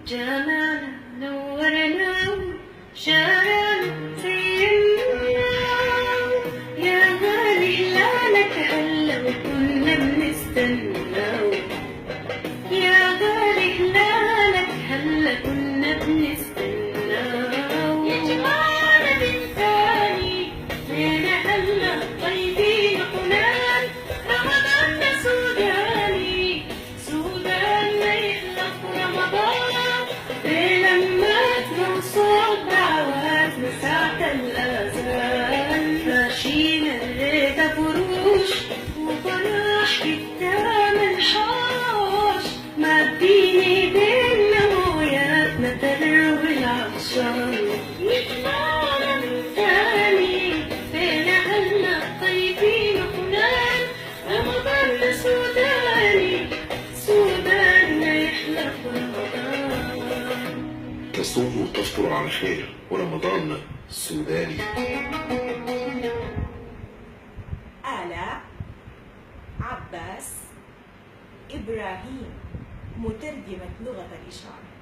جمعنا نورنا شارعنا زينا يا غالي هلالك هلا وكنا بنستنى يا غالي هلالك هلا كنا بنستنى يا جماعة من ثاني لينا هلا طيبين حنان رمضان سوداني سودان ما يخلق رمضان لما تنصب دعواتنا ساعة الأذان ماشيين الريدة فروش وفرح قدام الحوش ماديني بينا موياتنا تروي العطشان يجمعنا من ثاني بينا هلا طيبين حنان رمضان سوداني سودان ما يحلى رمضان. تصوم وتفطر على خير ورمضان سوداني. آلاء عباس إبراهيم مترجمة لغة الإشارة.